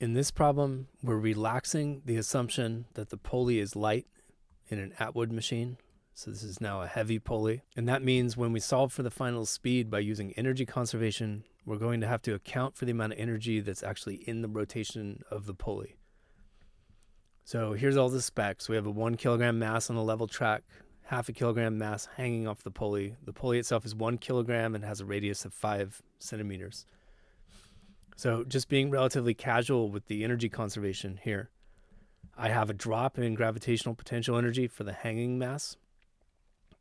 In this problem, we're relaxing the assumption that the pulley is light in an Atwood machine. So this is now a heavy pulley. And that means when we solve for the final speed by using energy conservation, we're going to have to account for the amount of energy that's actually in the rotation of the pulley. So here's all the specs. We have a 1 kilogram mass on a level track, half a kilogram mass hanging off the pulley. The pulley itself is 1 kilogram and has a radius of 5 centimeters. So just being relatively casual with the energy conservation here, I have a drop in gravitational potential energy for the hanging mass.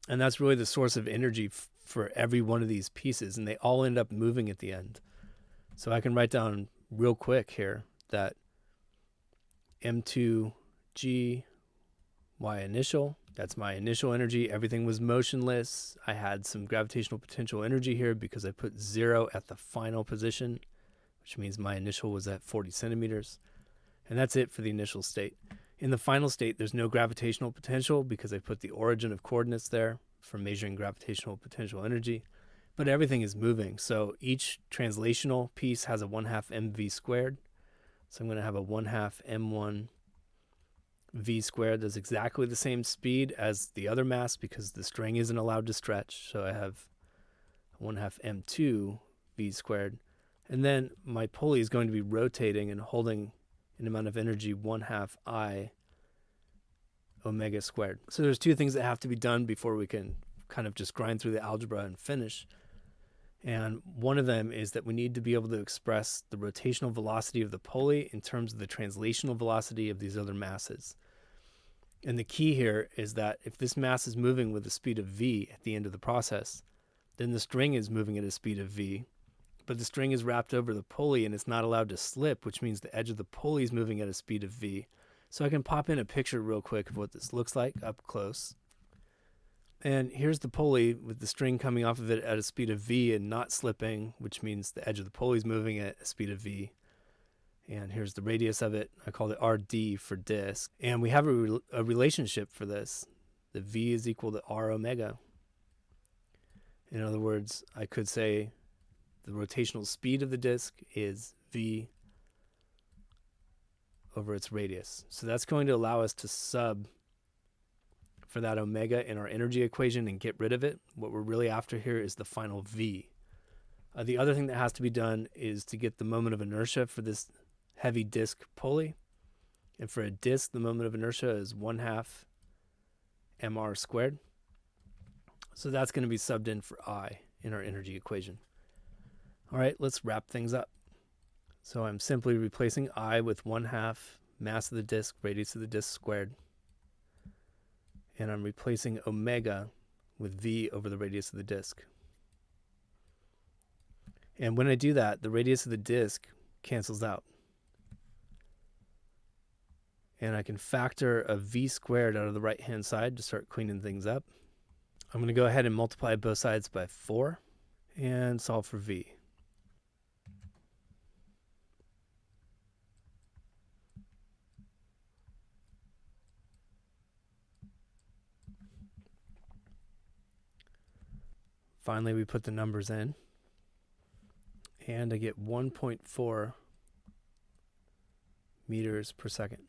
And that's really the source of energy for every one of these pieces. And they all end up moving at the end. So I can write down real quick here that M2G, Y initial, that's my initial energy. Everything was motionless. I had some gravitational potential energy here because I put 0 at the final position, which means my initial was at 40 centimeters. And that's it for the initial state. In the final state, there's no gravitational potential because I put the origin of coordinates there for measuring gravitational potential energy. But everything is moving. So each translational piece has a 1/2 mv squared. So I'm going to have a 1/2 m1 v squared. That's exactly the same speed as the other mass because the string isn't allowed to stretch. So I have 1/2 m2 v squared. And then my pulley is going to be rotating and holding an amount of energy 1/2 I omega squared. So there's two things that have to be done before we can kind of just grind through the algebra and finish. And one of them is that we need to be able to express the rotational velocity of the pulley in terms of the translational velocity of these other masses. And the key here is that if this mass is moving with the speed of v at the end of the process, then the string is moving at a speed of v, but the string is wrapped over the pulley and it's not allowed to slip, which means the edge of the pulley is moving at a speed of v. So I can pop in a picture real quick of what this looks like up close. And here's the pulley with the string coming off of it at a speed of v and not slipping, which means the edge of the pulley is moving at a speed of v. And here's the radius of it. I called it RD for disk. And we have a relationship for this. The v is equal to r omega. In other words, I could say the rotational speed of the disk is v over its radius. So that's going to allow us to sub for that omega in our energy equation and get rid of it. What we're really after here is the final v. The other thing that has to be done is to get the moment of inertia for this heavy disk pulley. And for a disk, the moment of inertia is 1/2 mr squared. So that's going to be subbed in for I in our energy equation. All right, let's wrap things up. So I'm simply replacing I with 1/2 mass of the disk, radius of the disk squared. And I'm replacing omega with v over the radius of the disk. And when I do that, the radius of the disk cancels out. And I can factor a v squared out of the right-hand side to start cleaning things up. I'm going to go ahead and multiply both sides by 4 and solve for v. Finally, we put the numbers in, and I get 1.4 meters per second.